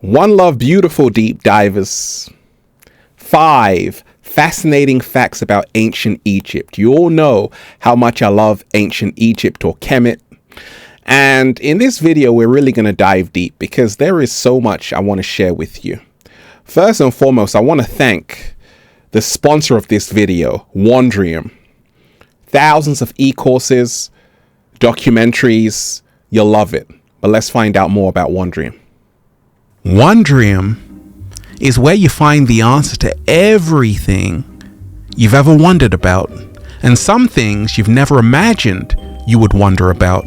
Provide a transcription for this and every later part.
One love, beautiful deep divers. 5 fascinating facts about ancient Egypt. You all know how much I love ancient Egypt, or Kemet. And in this video, we're really going to dive deep because there is so much I want to share with you. First and foremost, I want to thank the sponsor of this video, Wondrium. Thousands of e-courses, documentaries, you'll love it. But let's find out more about Wondrium. Wondrium is where you find the answer to everything you've ever wondered about, and some things you've never imagined you would wonder about.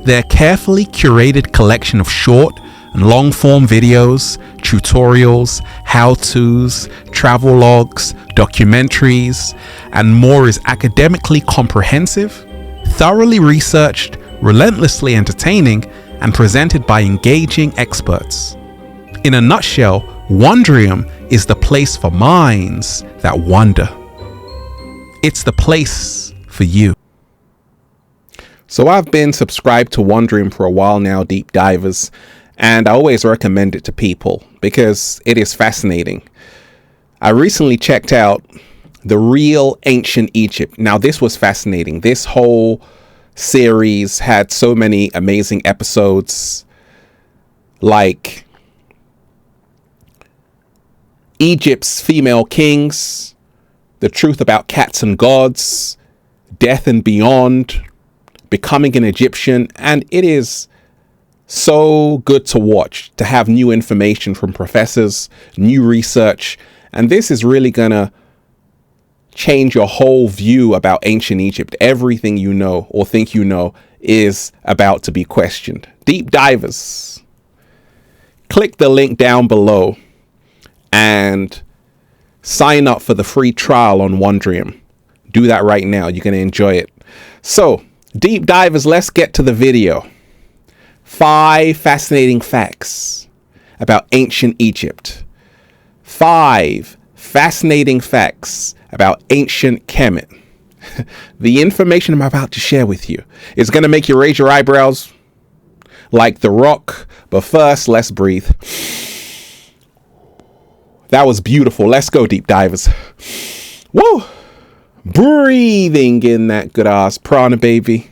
They're a carefully curated collection of short and long-form videos, tutorials, how-tos, travel logs, documentaries, and more is academically comprehensive, thoroughly researched, relentlessly entertaining, and presented by engaging experts. In a nutshell, Wondrium is the place for minds that wonder. It's the place for you. So I've been subscribed to Wondrium for a while now, deep divers, and I always recommend it to people because it is fascinating. I recently checked out The Real Ancient Egypt. Now, this was fascinating. This whole series had so many amazing episodes, like Egypt's female kings, the truth about cats and gods, death and beyond, becoming an Egyptian, and it is so good to watch, to have new information from professors, new research, and this is really gonna change your whole view about ancient Egypt. Everything you know or think you know is about to be questioned. Deep divers, click the link down below and sign up for the free trial on Wondrium. Do that right now. You're going to enjoy it. So, deep divers, let's get to the video. 5 fascinating facts about ancient Egypt. 5 fascinating facts about ancient Kemet. The information I'm about to share with you is going to make you raise your eyebrows like The Rock. But first, let's breathe. That was beautiful. Let's go, deep divers. Woo! Breathing in that good ass prana, baby.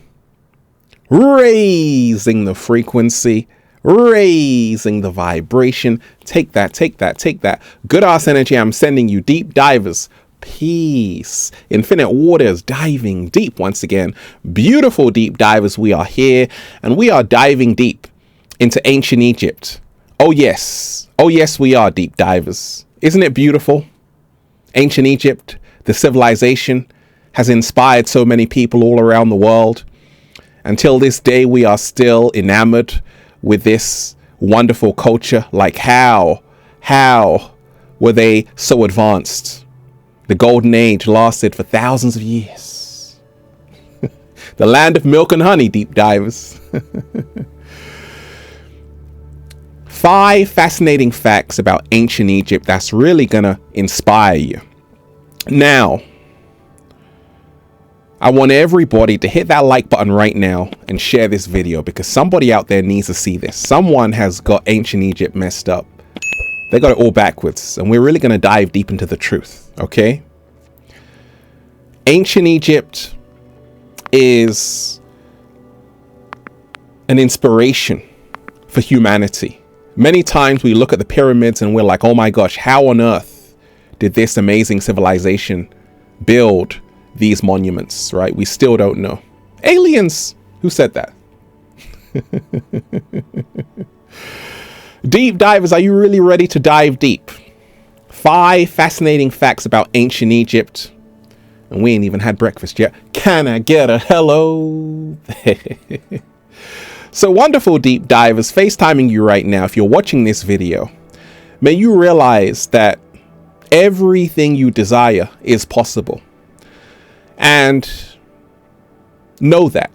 Raising the frequency. Raising the vibration. Take that, take that, take that. Good ass energy I'm sending you, deep divers. Peace. Infinite waters, diving deep once again. Beautiful deep divers, we are here. And we are diving deep into ancient Egypt. Oh yes. Oh yes, we are, deep divers. Isn't it beautiful? Ancient Egypt, the civilization, has inspired so many people all around the world. Until this day, we are still enamored with this wonderful culture. Like how were they so advanced? The golden age lasted for thousands of years. The land of milk and honey, deep divers. 5 fascinating facts about ancient Egypt that's really gonna inspire you. Now, I want everybody to hit that like button right now and share this video because somebody out there needs to see this. Someone has got ancient Egypt messed up. They got it all backwards, and we're really gonna dive deep into the truth, okay? Ancient Egypt is an inspiration for humanity. Many times we look at the pyramids and we're like, oh my gosh, how on earth did this amazing civilization build these monuments, right? We still don't know. Aliens, who said that? Deep divers, are you really ready to dive deep? 5 fascinating facts about ancient Egypt. And we ain't even had breakfast yet. Can I get a hello? So wonderful deep divers, FaceTiming you right now. If you're watching this video, may you realize that everything you desire is possible. And know that.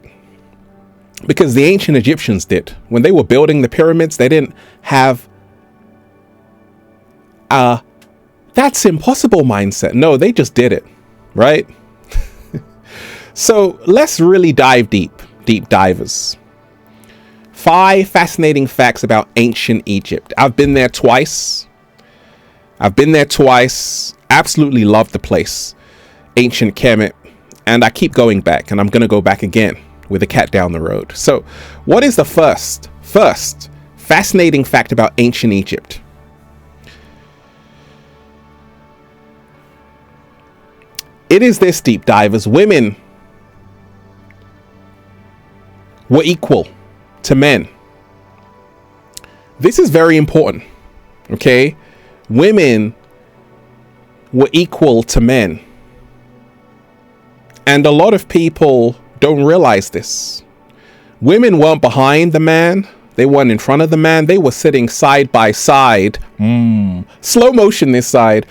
Because the ancient Egyptians did. When they were building the pyramids, they didn't have that's impossible mindset. No, they just did it. Right? So let's really dive deep, deep divers. 5 fascinating facts about ancient Egypt. I've been there twice. Absolutely love the place. Ancient Kemet. And I keep going back, and I'm going to go back again with a cat down the road. So, what is the first fascinating fact about ancient Egypt? It is this, deep divers. Women were equal to men. This is very important. Okay? Women were equal to men. And a lot of people don't realize this. Women weren't behind the man. They weren't in front of the man. They were sitting side by side. Slow motion this side.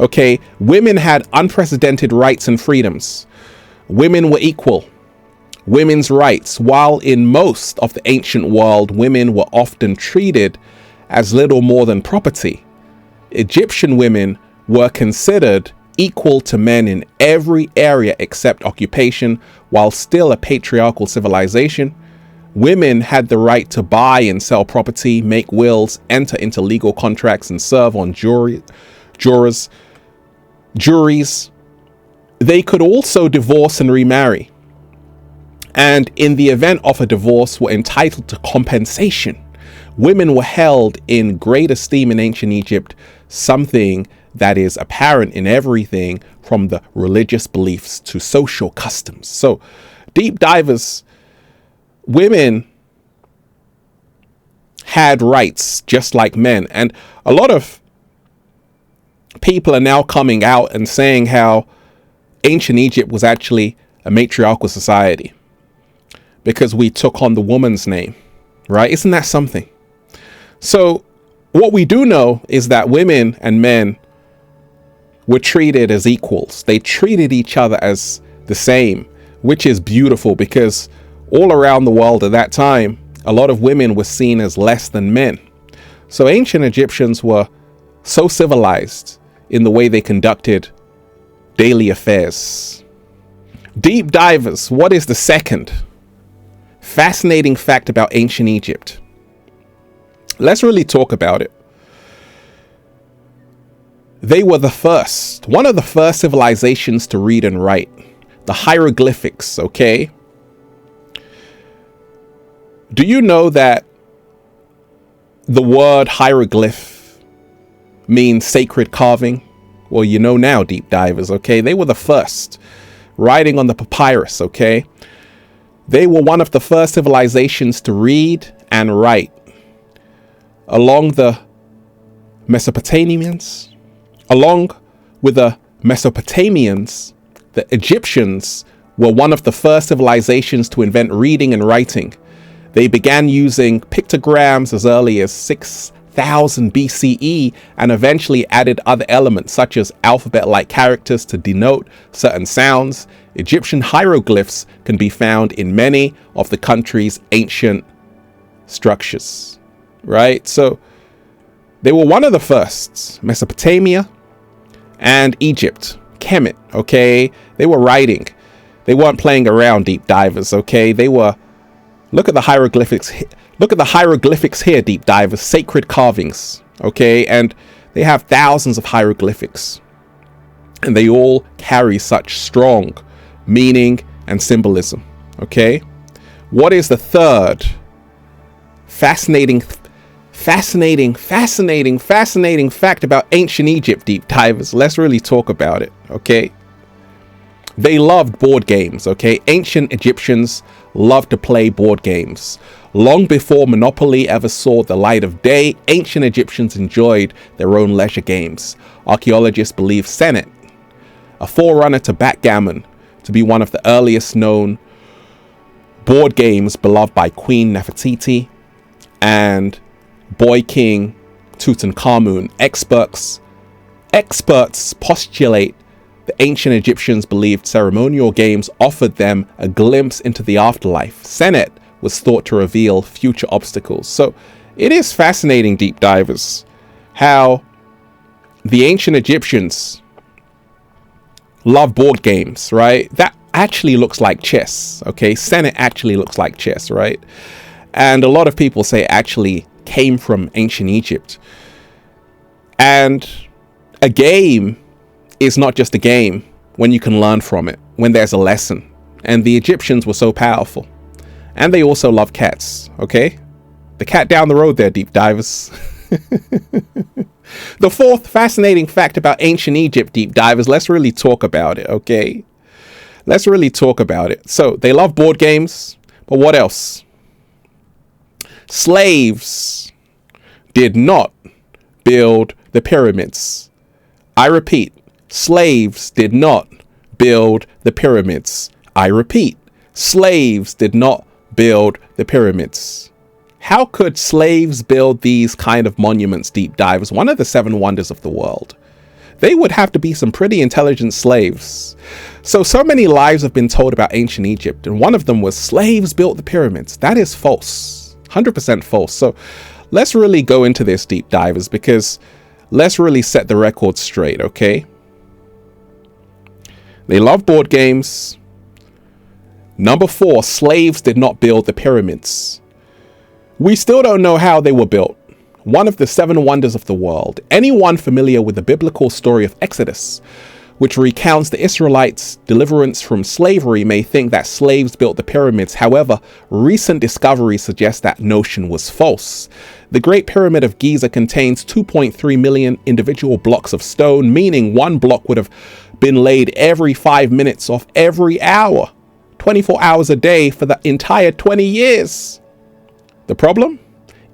Okay, women had unprecedented rights and freedoms. Women were equal. Women's rights, while in most of the ancient world, women were often treated as little more than property. Egyptian women were considered equal to men in every area except occupation. While still a patriarchal civilization, women had the right to buy and sell property, make wills, enter into legal contracts, and serve on juries. They could also divorce and remarry, and in the event of a divorce were entitled to compensation. Women were held in great esteem in ancient Egypt, something that is apparent in everything from the religious beliefs to social customs. So, deep divers, women had rights just like men, and a lot of people are now coming out and saying how ancient Egypt was actually a matriarchal society because we took on the woman's name, right? Isn't that something? So what we do know is that women and men were treated as equals. They treated each other as the same, which is beautiful because all around the world at that time, a lot of women were seen as less than men. So ancient Egyptians were so civilized in the way they conducted daily affairs. Deep divers, what is the second fascinating fact about ancient Egypt? Let's really talk about it. They were one of the first civilizations to read and write. The hieroglyphics, okay? Do you know that the word hieroglyph means sacred carving? Well, you know now, deep divers, okay? They were the first, writing on the papyrus, okay? They were one of the first civilizations to read and write. Along with the Mesopotamians, the Egyptians were one of the first civilizations to invent reading and writing. They began using pictograms as early as 6000 BCE and eventually added other elements such as alphabet-like characters to denote certain sounds. Egyptian hieroglyphs can be found in many of the country's ancient structures, right? So they were one of the first. Mesopotamia and Egypt, Kemet, okay? They were writing. They weren't playing around, deep divers, okay? Look at the hieroglyphics. Look at the hieroglyphics here, deep divers. Sacred carvings, okay? And they have thousands of hieroglyphics. And they all carry such strong meaning and symbolism, okay? What is the third fascinating fact about ancient Egypt, deep divers? Let's really talk about it, okay? They loved board games, okay? Ancient Egyptians loved to play board games. Long before Monopoly ever saw the light of day, ancient Egyptians enjoyed their own leisure games. Archaeologists believe Senet, a forerunner to backgammon, to be one of the earliest known board games beloved by Queen Nefertiti and boy king Tutankhamun. Experts postulate the ancient Egyptians believed ceremonial games offered them a glimpse into the afterlife. Senet was thought to reveal future obstacles. So it is fascinating, deep divers, how the ancient Egyptians love board games, right? That actually looks like chess. Okay, Senate actually looks like chess, right? And a lot of people say it actually came from ancient Egypt. And a game is not just a game when you can learn from it, when there's a lesson. And the Egyptians were so powerful. And they also love cats, okay? The cat down the road there, deep divers. The fourth fascinating fact about ancient Egypt, deep divers, let's really talk about it, okay? Let's really talk about it. So they love board games, but what else? Slaves did not build the pyramids. I repeat, slaves did not build the pyramids. I repeat, slaves did not build the pyramids. How could slaves build these kind of monuments, deep divers? One of the seven wonders of the world. They would have to be some pretty intelligent slaves. So many lies have been told about ancient Egypt, and one of them was slaves built the pyramids. That is false, 100% false. So let's really go into this, deep divers, because let's really set the record straight, okay? They love board games. Number 4, slaves did not build the pyramids. We still don't know how they were built. One of the seven wonders of the world. Anyone familiar with the biblical story of Exodus, which recounts the Israelites' deliverance from slavery, may think that slaves built the pyramids. However, recent discoveries suggest that notion was false. The Great Pyramid of Giza contains 2.3 million individual blocks of stone, meaning one block would have been laid every 5 minutes of every hour, 24 hours a day for the entire 20 years. The problem?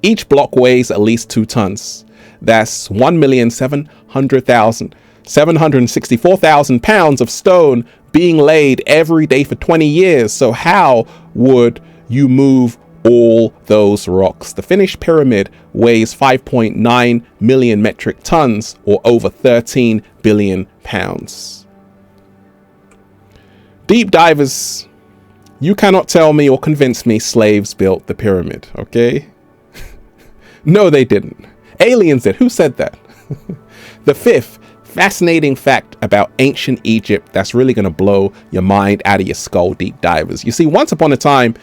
Each block weighs at least 2 tons. That's 1,764,000 pounds of stone being laid every day for 20 years. So how would you move all those rocks? The finished pyramid weighs 5.9 million metric tons, or over 13 billion pounds. Deep divers, you cannot tell me or convince me slaves built the pyramid, okay? No, they didn't. Aliens did. Who said that? The fifth fascinating fact about ancient Egypt that's really going to blow your mind out of your skull, deep divers. You see, once upon a time,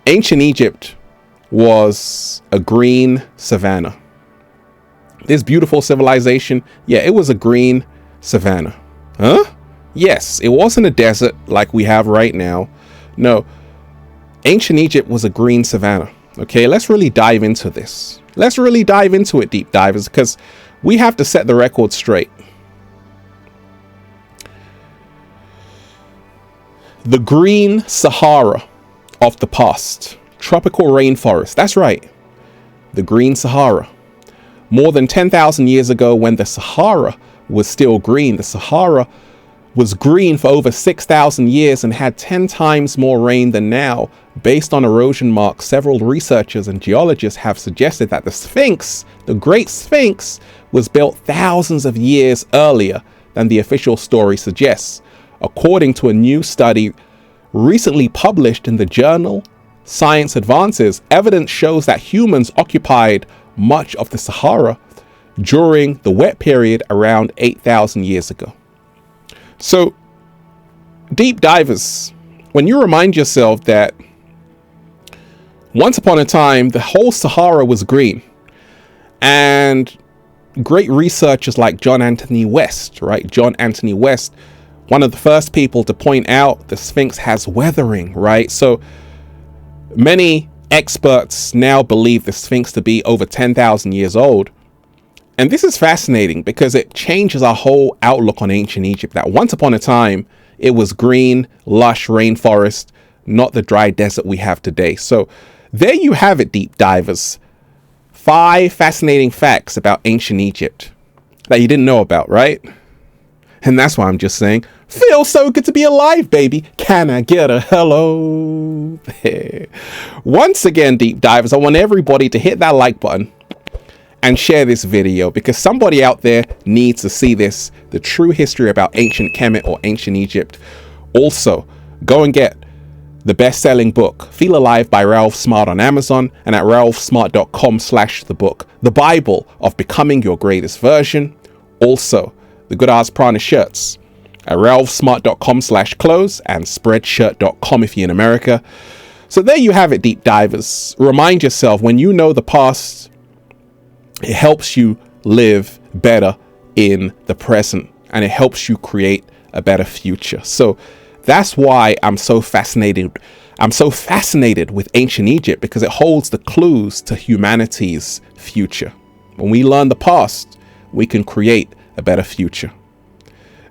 ancient Egypt was a green savanna. This beautiful civilization, yeah, it was a green savanna. Huh? Yes, it wasn't a desert like we have right now. No, ancient Egypt was a green savanna. Okay, let's really dive into this. Let's really dive into it, deep divers, because we have to set the record straight. The green Sahara of the past. Tropical rainforest. That's right. The green Sahara. More than 10,000 years ago, when the Sahara was still green, the Sahara was green for over 6,000 years and had 10 times more rain than now. Based on erosion marks, several researchers and geologists have suggested that the Sphinx, the Great Sphinx, was built thousands of years earlier than the official story suggests. According to a new study recently published in the journal Science Advances, evidence shows that humans occupied much of the Sahara during the wet period around 8,000 years ago. So, deep divers, when you remind yourself that once upon a time, the whole Sahara was green, and great researchers like John Anthony West, right? John Anthony West, one of the first people to point out the Sphinx has weathering, right? So many experts now believe the Sphinx to be over 10,000 years old. And this is fascinating because it changes our whole outlook on ancient Egypt, that once upon a time, it was green, lush rainforest, not the dry desert we have today. So there you have it, deep divers. 5 fascinating facts about ancient Egypt that you didn't know about, right? And that's why I'm just saying, feels so good to be alive, baby. Can I get a hello? Once again, deep divers, I want everybody to hit that like button and share this video, because somebody out there needs to see this, the true history about ancient Kemet or ancient Egypt. Also, go and get the best-selling book, Feel Alive by Ralph Smart on Amazon and at ralphsmart.com/the book, The Bible of Becoming Your Greatest Version. Also, the Good Arts Prana shirts at ralphsmart.com/close and spreadshirt.com if you're in America. So there you have it, deep divers. Remind yourself, when you know the past, it helps you live better in the present, and it helps you create a better future. So that's why I'm so fascinated with ancient Egypt, because it holds the clues to humanity's future. When we learn the past, we can create a better future.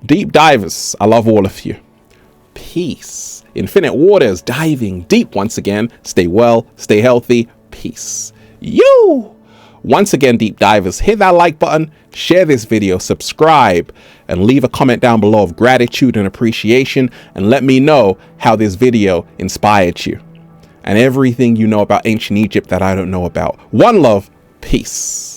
Deep divers, I love all of you. Peace. Infinite waters, diving deep once again. Stay well, stay healthy. Peace. You. Once again, deep divers, hit that like button, share this video, subscribe, and leave a comment down below of gratitude and appreciation, and let me know how this video inspired you and everything you know about ancient Egypt that I don't know about. One love. Peace.